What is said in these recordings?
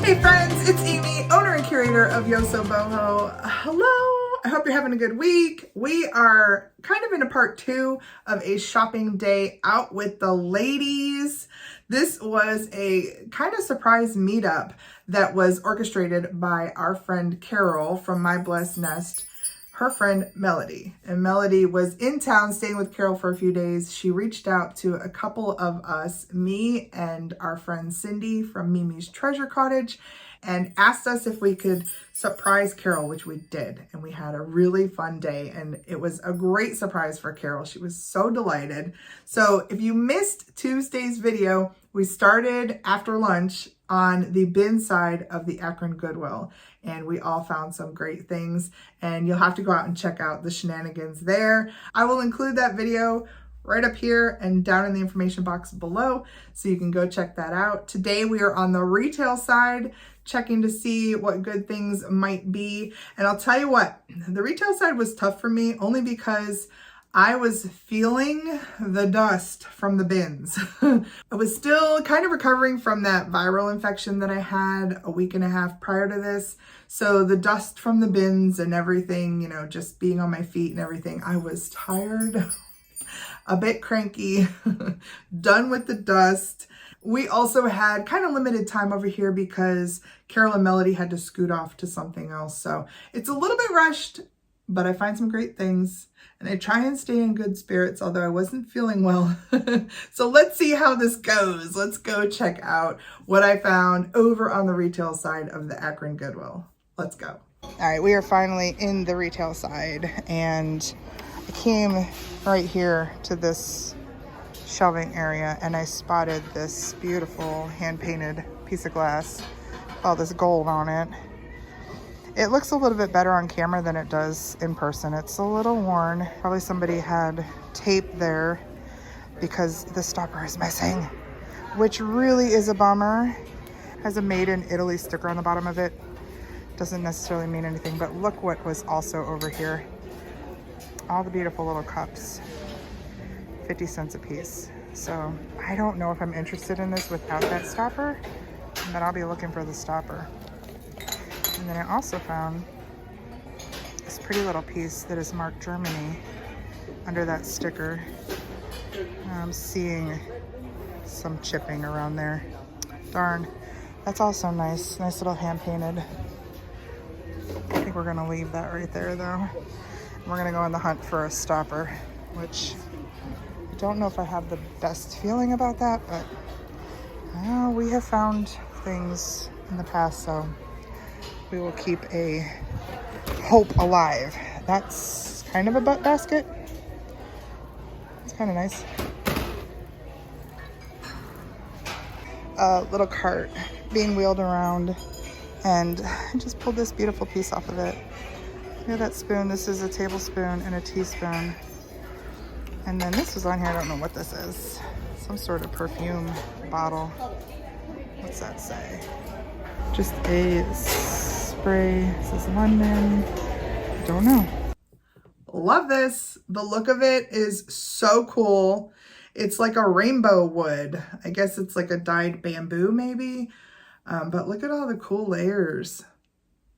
Hey friends, it's Amy, owner and curator of YosoBoho. Hello, I hope you're having a good week. We are kind of in a part 2 of a shopping day out with the ladies. This was a kind of surprise meetup that was orchestrated by our friend Carol from My Blessed Nest, her friend Melody. And Melody was in town staying with Carol for a few days. She reached out to a couple of us, me and our friend Cyndi from Mimi's Treasure Cottage, and asked us if we could surprise Carol, which we did. And we had a really fun day, and it was a great surprise for Carol. She was so delighted. So if you missed Tuesday's video, we started after lunch on the bin side of the Akron Goodwill, and we all found some great things, and you'll have to go out and check out the shenanigans there. I will include that video right up here and down in the information box below, so you can go check that out. Today we are on the retail side, checking to see what good things might be. And I'll tell you what, the retail side was tough for me only because I was feeling the dust from the bins. I was still kind of recovering from that viral infection that I had a week and a half prior to this. So the dust from the bins and everything, you know, just being on my feet and everything, I was tired, a bit cranky, done with the dust. We also had kind of limited time over here because Carol and Melody had to scoot off to something else. So it's a little bit rushed, but I find some great things and I try and stay in good spirits, although I wasn't feeling well. So let's see how this goes. Let's go check out what I found over on the retail side of the Akron Goodwill. Let's go. All right, we are finally in the retail side, and I came right here to this shelving area and I spotted this beautiful hand-painted piece of glass, all this gold on it. It looks a little bit better on camera than it does in person. It's a little worn. Probably somebody had tape there because the stopper is missing, which really is a bummer. Has a made in Italy sticker on the bottom of it. Doesn't necessarily mean anything, but look what was also over here. All the beautiful little cups, 50 cents a piece. So I don't know if I'm interested in this without that stopper, but I'll be looking for the stopper. And then I also found this pretty little piece that is marked Germany under that sticker. I'm seeing some chipping around there. Darn, that's also nice. Nice little hand painted. I think we're gonna leave that right there though. We're gonna go on the hunt for a stopper, which I don't know if I have the best feeling about that, but we have found things in the past, so we will keep a hope alive. That's kind of a butt basket. It's kind of nice. A little cart being wheeled around, and I just pulled this beautiful piece off of it. Look at that spoon. This is a tablespoon and a teaspoon. And then this was on here. I don't know what this is. Some sort of perfume bottle. What's that say? Just a spray. This is London. Don't know. Love this. The look of it is so cool. It's like a rainbow wood. I guess it's like a dyed bamboo maybe. But look at all the cool layers.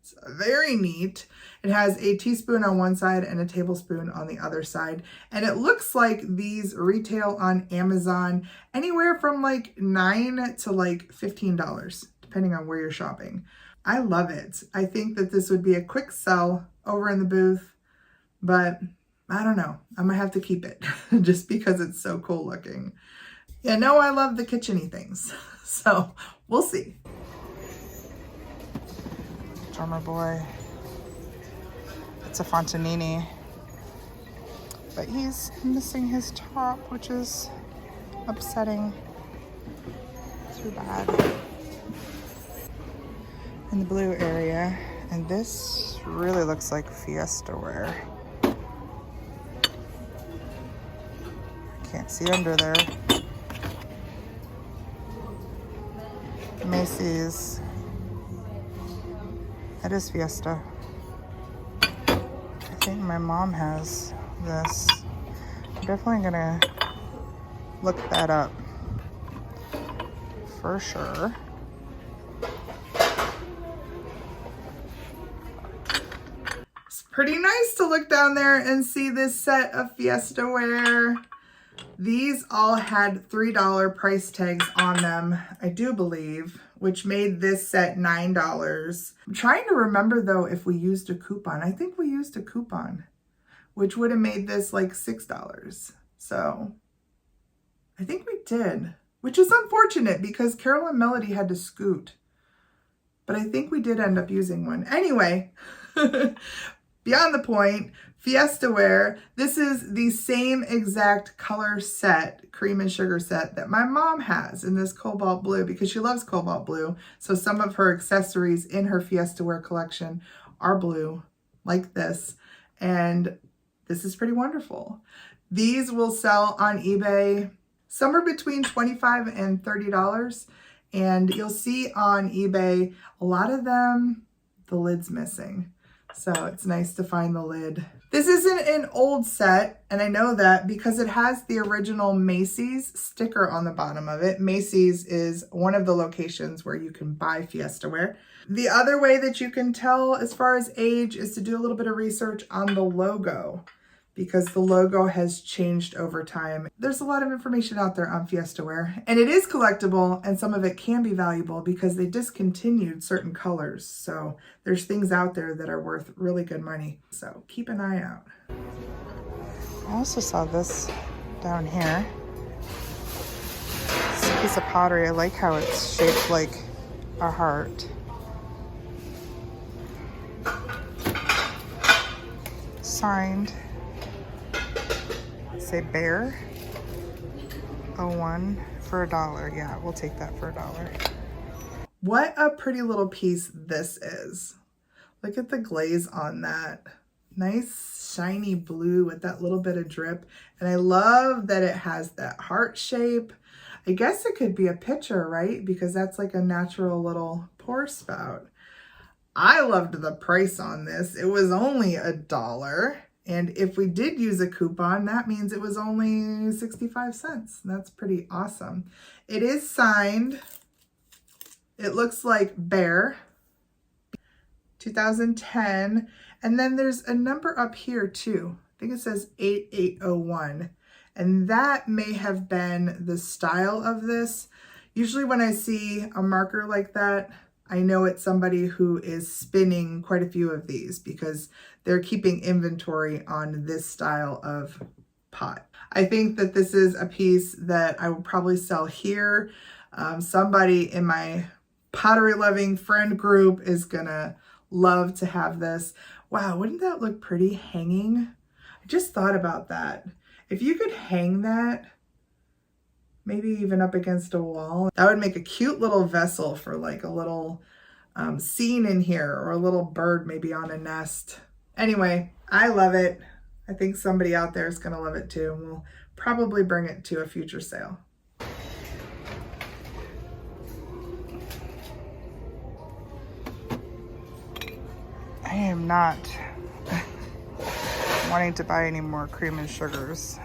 It's very neat. It has a teaspoon on one side and a tablespoon on the other side. And it looks like these retail on Amazon anywhere from like $9 to like $15, depending on where you're shopping. I love it. I think that this would be a quick sell over in the booth, but I don't know. I might have to keep it just because it's so cool looking. Yeah, no, I love the kitchen-y things. So we'll see. Drummer boy. It's a Fontanini, but he's missing his top, which is upsetting. Too bad. In the blue area, and this really looks like Fiesta wear. Can't see under there. Macy's. That is Fiesta. I think my mom has this. I'm definitely gonna look that up for sure. Pretty nice to look down there and see this set of Fiesta wear. These all had $3 price tags on them, I do believe, which made this set $9. I'm trying to remember though if we used a coupon. I think we used a coupon, which would have made this like $6. So I think we did, which is unfortunate because Carol and Melody had to scoot. But I think we did end up using one. Anyway, beyond the point, Fiesta wear. This is the same exact color set, cream and sugar set, that my mom has in this cobalt blue because she loves cobalt blue. So some of her accessories in her Fiesta wear collection are blue, like this. And this is pretty wonderful. These will sell on eBay somewhere between $25 and $30. And you'll see on eBay, a lot of them, the lid's missing. So it's nice to find the lid. This isn't an old set, and I know that because it has the original Macy's sticker on the bottom of it. Macy's is one of the locations where you can buy Fiesta wear. The other way that you can tell as far as age is to do a little bit of research on the logo, because the logo has changed over time. There's a lot of information out there on Fiesta wear, and it is collectible, and some of it can be valuable because they discontinued certain colors. So there's things out there that are worth really good money. So keep an eye out. I also saw this down here. It's a piece of pottery. I like how it's shaped like a heart. Signed. Say Bear 01 for $1. Yeah, we'll take that for $1. What a pretty little piece this is. Look at the glaze on that. Nice shiny blue with that little bit of drip. And I love that it has that heart shape. I guess it could be a pitcher, right? Because that's like a natural little pour spout. I loved the price on this. It was only $1. And if we did use a coupon, that means it was only 65 cents. That's pretty awesome. It is signed. It looks like Bear, 2010. And then there's a number up here too. I think it says 8801. And that may have been the style of this. Usually when I see a marker like that, I know it's somebody who is spinning quite a few of these because they're keeping inventory on this style of pot. I think that this is a piece that I will probably sell here. Somebody in my pottery loving friend group is gonna love to have this. Wow, wouldn't that look pretty hanging? I just thought about that. If you could hang that, maybe even up against a wall, that would make a cute little vessel for like a little scene in here, or a little bird maybe on a nest. Anyway, I love it. I think somebody out there is gonna love it too. We'll probably bring it to a future sale. I am not wanting to buy any more cream and sugars.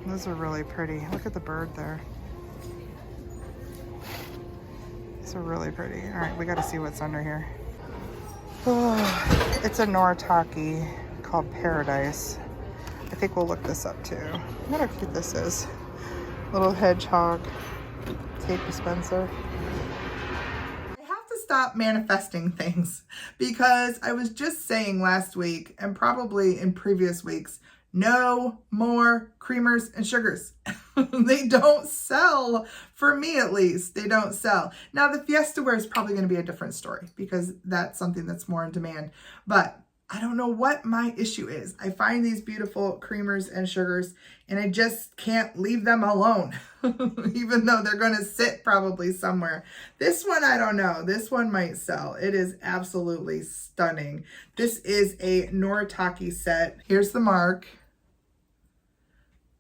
Those are really pretty. Look at the bird there. These are really pretty. All right, we got to see what's under here. Oh, it's a Noritake called Paradise. I think we'll look this up too. Look how cute this is. Little hedgehog tape dispenser. I have to stop manifesting things because I was just saying last week, and probably in previous weeks, no more creamers and sugars. They don't sell, for me at least. They don't sell. Now the Fiesta wear is probably going to be a different story because that's something that's more in demand. But I don't know what my issue is. I find these beautiful creamers and sugars and I just can't leave them alone, even though they're going to sit probably somewhere. This one, I don't know. This one might sell. It is absolutely stunning. This is a Noritake set. Here's the mark.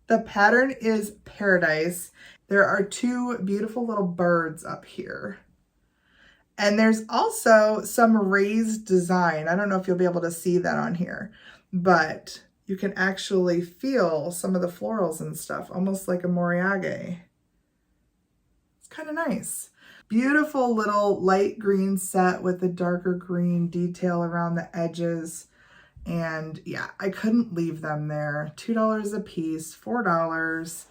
The pattern is Paradise. There are two beautiful little birds up here. And there's also some raised design. I don't know if you'll be able to see that on here, but you can actually feel some of the florals and stuff, almost like a moriage. It's kind of nice. Beautiful little light green set with a darker green detail around the edges. And yeah, I couldn't leave them there. $2 a piece, $4.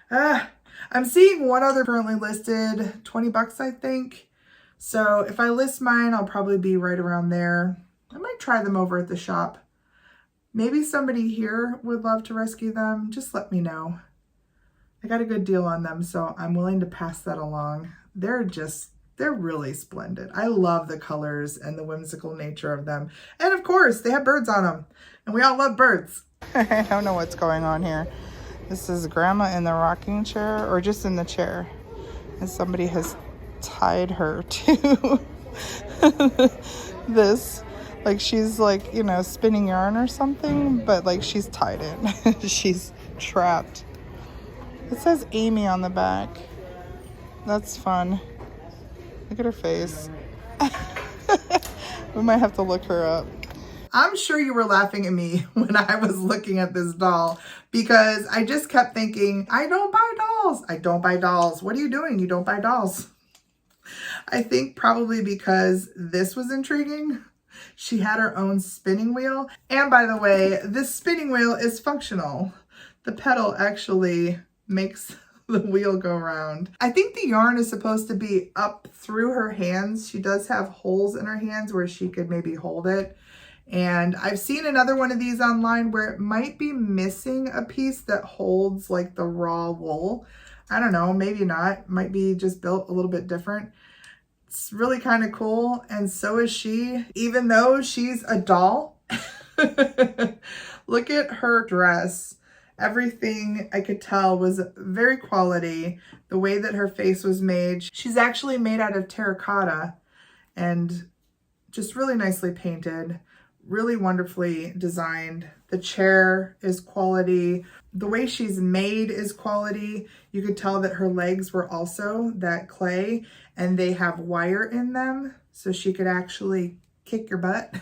I'm seeing one other currently listed, 20 bucks, I think. So if I list mine, I'll probably be right around there. I might try them over at the shop. Maybe somebody here would love to rescue them. Just let me know. I got a good deal on them, so I'm willing to pass that along. They're really splendid. I love the colors and the whimsical nature of them. And of course, they have birds on them. And we all love birds. I don't know what's going on here. This is Grandma in the rocking chair, or just in the chair. And somebody has tied her to this. Like she's like, you know, spinning yarn or something, but like she's tied in. She's trapped. It says Amy on the back. That's fun. Look at her face. We might have to look her up. I'm sure you were laughing at me when I was looking at this doll because I just kept thinking, I don't buy dolls. I don't buy dolls. What are you doing? You don't buy dolls. I think probably because this was intriguing. She had her own spinning wheel. And by the way, this spinning wheel is functional. The pedal actually makes the wheel go around. I think the yarn is supposed to be up through her hands. She does have holes in her hands where she could maybe hold it. And I've seen another one of these online where it might be missing a piece that holds like the raw wool. I don't know, maybe not. Might be just built a little bit different. It's really kind of cool. And so is she, even though she's a doll. Look at her dress. Everything I could tell was very quality. The way that her face was made. She's actually made out of terracotta and just really nicely painted, really wonderfully designed. The chair is quality. The way she's made is quality. You could tell that her legs were also that clay and they have wire in them so she could actually kick your butt.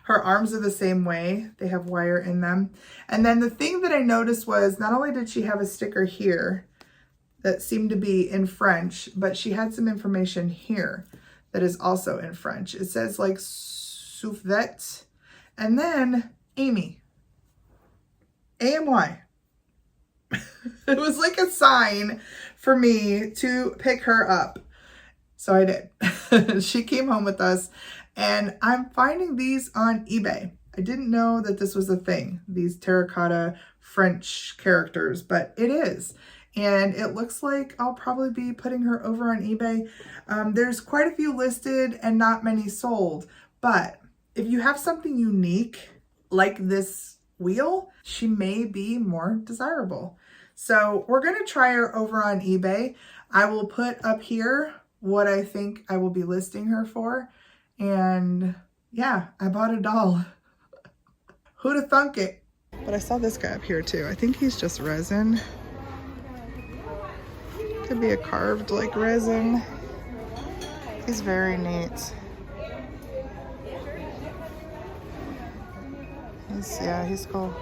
Her arms are the same way. They have wire in them. And then the thing that I noticed was not only did she have a sticker here that seemed to be in French, but she had some information here that is also in French. It says like Soufvet and then Amy. AMY. It was like a sign for me to pick her up. So I did. She came home with us. And I'm finding these on eBay. I didn't know that this was a thing, these terracotta French characters, but it is. And it looks like I'll probably be putting her over on eBay. There's quite a few listed and not many sold. But if you have something unique like this wheel, she may be more desirable. So we're going to try her over on eBay. I will put up here what I think I will be listing her for. And yeah, I bought a doll. Who'd have thunk it? But I saw this guy up here too. I think he's just resin. Could be a carved like resin. He's very neat. He's cool.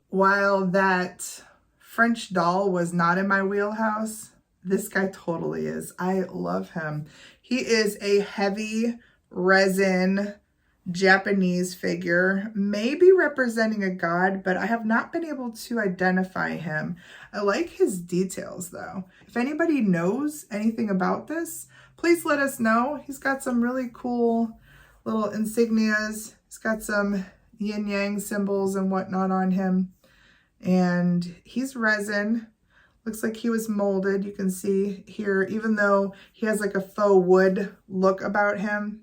While that French doll was not in my wheelhouse, this guy totally is. I love him. He is a heavy resin Japanese figure, maybe representing a god, but I have not been able to identify him. I like his details though. If anybody knows anything about this, please let us know. He's got some really cool little insignias. He's got some yin yang symbols and whatnot on him. And he's resin. Looks like he was molded. You can see here, even though he has like a faux wood look about him,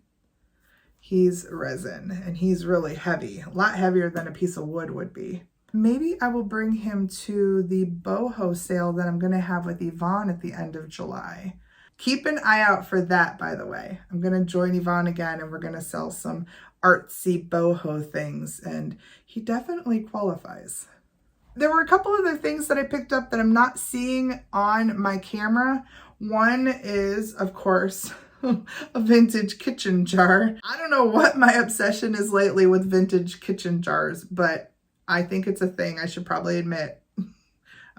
he's resin and he's really heavy, a lot heavier than a piece of wood would be. Maybe I will bring him to the boho sale that I'm going to have with Yvonne at the end of July. Keep an eye out for that, by the way. I'm going to join Yvonne again and we're going to sell some artsy boho things, and he definitely qualifies. There were a couple other things that I picked up that I'm not seeing on my camera. One is, of course, a vintage kitchen jar. I don't know what my obsession is lately with vintage kitchen jars, but I think it's a thing. I should probably admit. I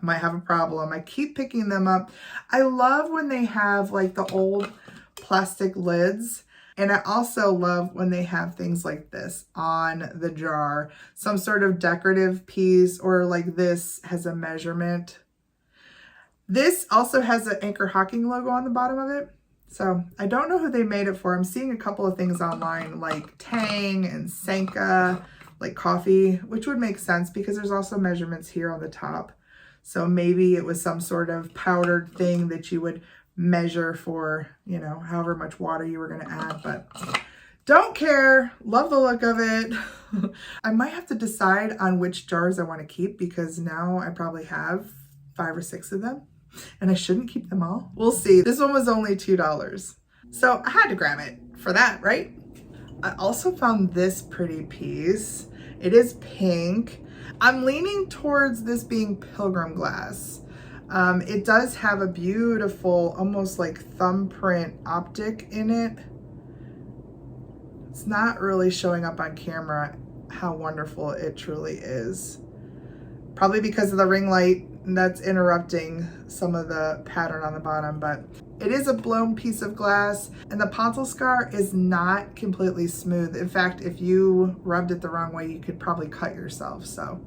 might have a problem. I keep picking them up. I love when they have like the old plastic lids. And I also love when they have things like this on the jar. Some sort of decorative piece, or like this has a measurement. This also has an Anchor Hocking logo on the bottom of it. So I don't know who they made it for. I'm seeing a couple of things online like Tang and Sanka, like coffee, which would make sense because there's also measurements here on the top. So maybe it was some sort of powdered thing that you would measure for, you know, however much water you were going to add, but don't care. Love the look of it. I might have to decide on which jars I want to keep because now I probably have 5 or 6 of them and I shouldn't keep them all. We'll see. This one was only $2. So I had to grab it for that, right? I also found this pretty piece. It is pink. I'm leaning towards this being pilgrim glass. It does have a beautiful, almost like thumbprint optic in it. It's not really showing up on camera how wonderful it truly is. Probably because of the ring light that's interrupting some of the pattern on the bottom, but it is a blown piece of glass and the pontil scar is not completely smooth. In fact, if you rubbed it the wrong way, you could probably cut yourself. So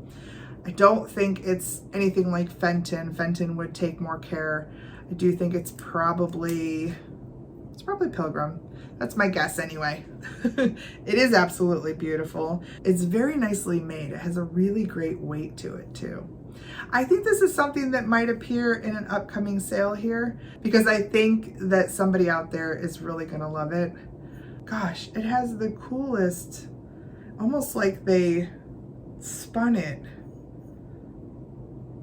I don't think it's anything like Fenton. Fenton would take more care. I do think it's probably Pilgrim. That's my guess anyway. It is absolutely beautiful. It's very nicely made. It has a really great weight to it too. I think this is something that might appear in an upcoming sale here because I think that somebody out there is really gonna love it. Gosh, it has the coolest, almost like they spun it.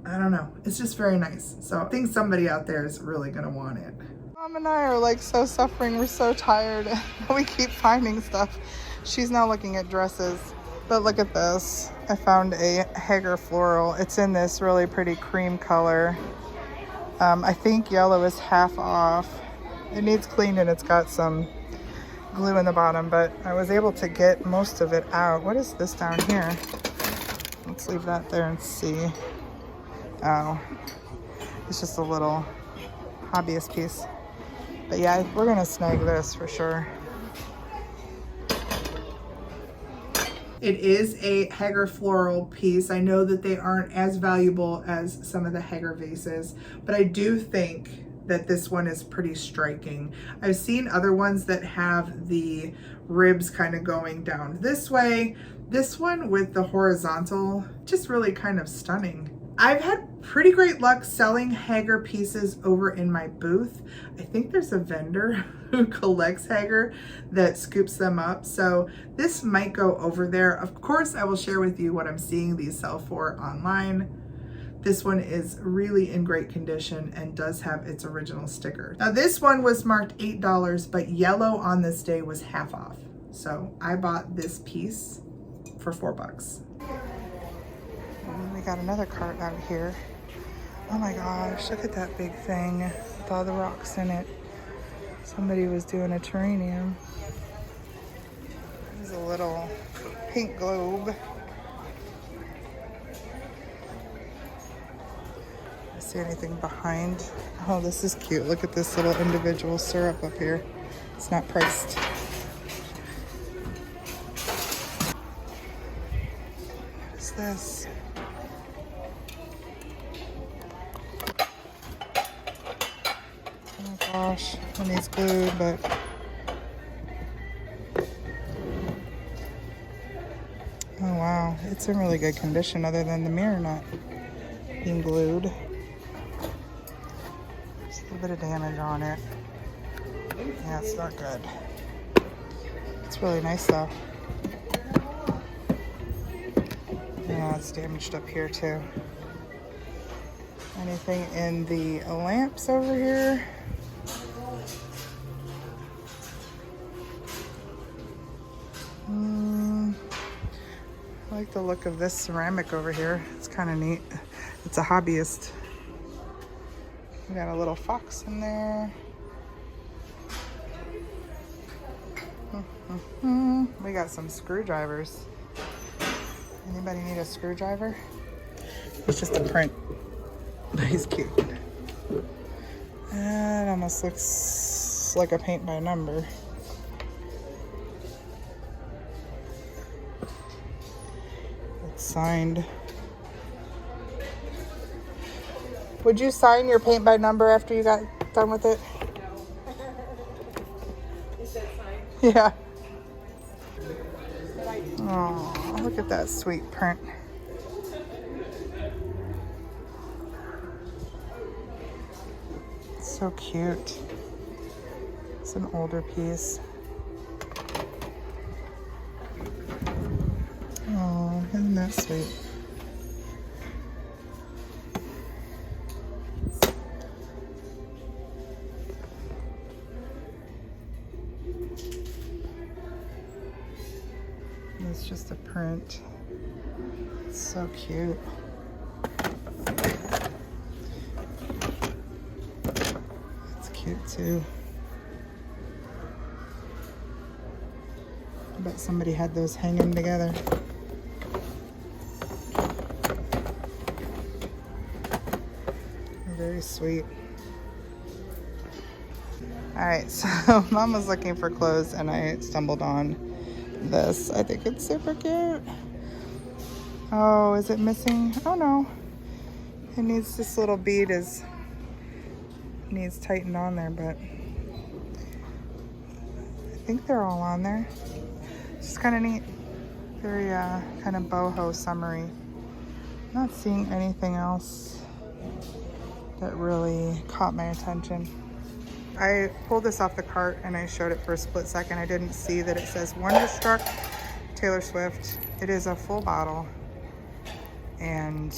I don't know. It's just very nice. So I think somebody out there is really gonna want it. Mom and I are like so suffering. We're so tired. We keep finding stuff. She's now looking at dresses. But look at this. I found a Hager floral. It's in this really pretty cream color. I think yellow is half off. It needs cleaned and it's got some glue in the bottom, but I was able to get most of it out. What is this down here? Let's leave that there and see. Oh, it's just a little hobbyist piece. But yeah, we're gonna snag this for sure. It is a Hager floral piece. I know that they aren't as valuable as some of the Hager vases, but I do think that this one is pretty striking. I've seen other ones that have the ribs kind of going down this way. This one with the horizontal, just really kind of stunning. I've had pretty great luck selling Hager pieces over in my booth. I think there's a vendor who collects Hager that scoops them up. So this might go over there. Of course, I will share with you what I'm seeing these sell for online. This one is really in great condition and does have its original sticker. Now this one was marked $8, but yellow on this day was half off. So I bought this piece for $4. And we got another cart out here. Oh my gosh, look at that big thing with all the rocks in it. Somebody was doing a terrarium. There's a little pink globe. See anything behind? Oh, this is cute. Look at this little individual syrup up here. It's not priced. What is this? Oh gosh, it needs glued, but oh wow, it's in really good condition other than the mirror not being glued. Just a little bit of damage on it. Yeah, it's not good. It's really nice though. Yeah, it's damaged up here too. Anything in the lamps over here? I like the look of this ceramic over here. It's kind of neat. It's a hobbyist. We got a little fox in there. We got some screwdrivers. Anybody need a screwdriver? It's just a print, but he's cute. It almost looks like a paint by number. It's signed. Would you sign your paint by number after you got done with it? No. You said sign? Yeah. Oh, look at that sweet print. So cute. It's an older piece. Oh, isn't that sweet? It's just a print. It's so cute. It's cute too. I bet somebody had those hanging together. Very sweet. All right, so Mom was looking for clothes and I stumbled on this. I think it's super cute. Oh, is it missing? Oh no. It needs, this little bead needs tightened on there, but I think they're all on there. It's kind of neat. Very kind of boho summery. Not seeing anything else that really caught my attention. I pulled this off the cart and I showed it for a split second. I didn't see that it says Wonderstruck Taylor Swift. It is a full bottle, and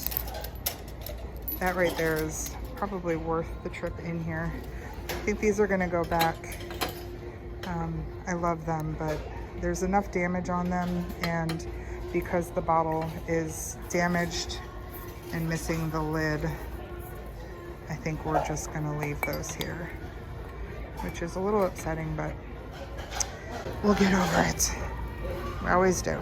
that right there is probably worth the trip in here. I think these are gonna go back. I love them, but there's enough damage on them, and because the bottle is damaged and missing the lid, I think we're just gonna leave those here, which is a little upsetting, but we'll get over it. We always do.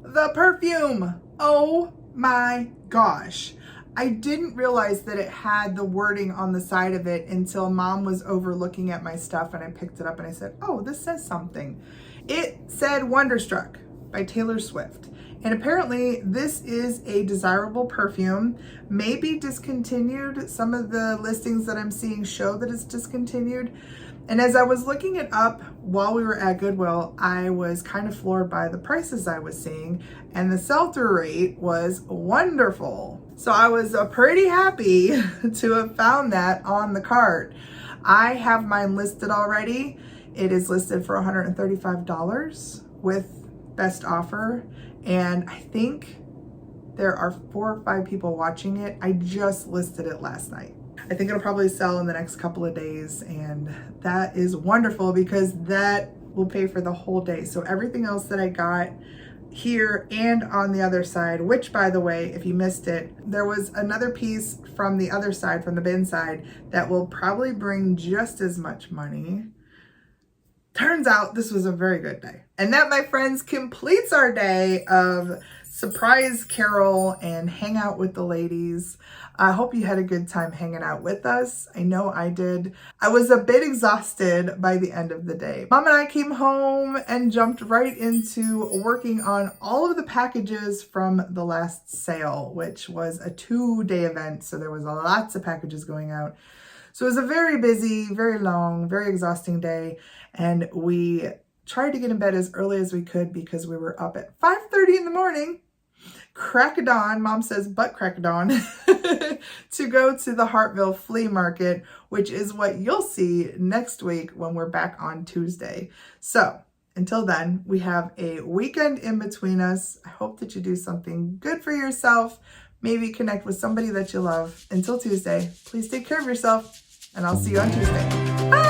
The perfume. Oh my gosh. I didn't realize that it had the wording on the side of it until Mom was over looking at my stuff and I picked it up and I said, oh, this says something. It said Wonderstruck by Taylor Swift. And apparently this is a desirable perfume, maybe discontinued. Some of the listings that I'm seeing show that it's discontinued. And as I was looking it up while we were at Goodwill, I was kind of floored by the prices I was seeing, and the sell-through rate was wonderful. So I was pretty happy to have found that on the cart. I have mine listed already. It is listed for $135 with best offer. And I think there are 4 or 5 people watching it. I just listed it last night. I think it'll probably sell in the next couple of days, and that is wonderful because that will pay for the whole day. So everything else that I got here and on the other side, which by the way, if you missed it, there was another piece from the other side, from the bin side, that will probably bring just as much money. Turns out this was a very good day. And that, my friends, completes our day of surprise Carol and hang out with the ladies. I hope you had a good time hanging out with us. I know I did. I was a bit exhausted by the end of the day. Mom and I came home and jumped right into working on all of the packages from the last sale, which was a 2-day event. So there was lots of packages going out. So it was a very busy, very long, very exhausting day. And we tried to get in bed as early as we could because we were up at 5:30 in the morning, crack of dawn, Mom says butt crack of dawn, to go to the Hartville flea market, which is what you'll see next week when we're back on Tuesday. So until then, we have a weekend in between us. I hope that you do something good for yourself. Maybe connect with somebody that you love. Until Tuesday, please take care of yourself, and I'll see you on Tuesday. Bye!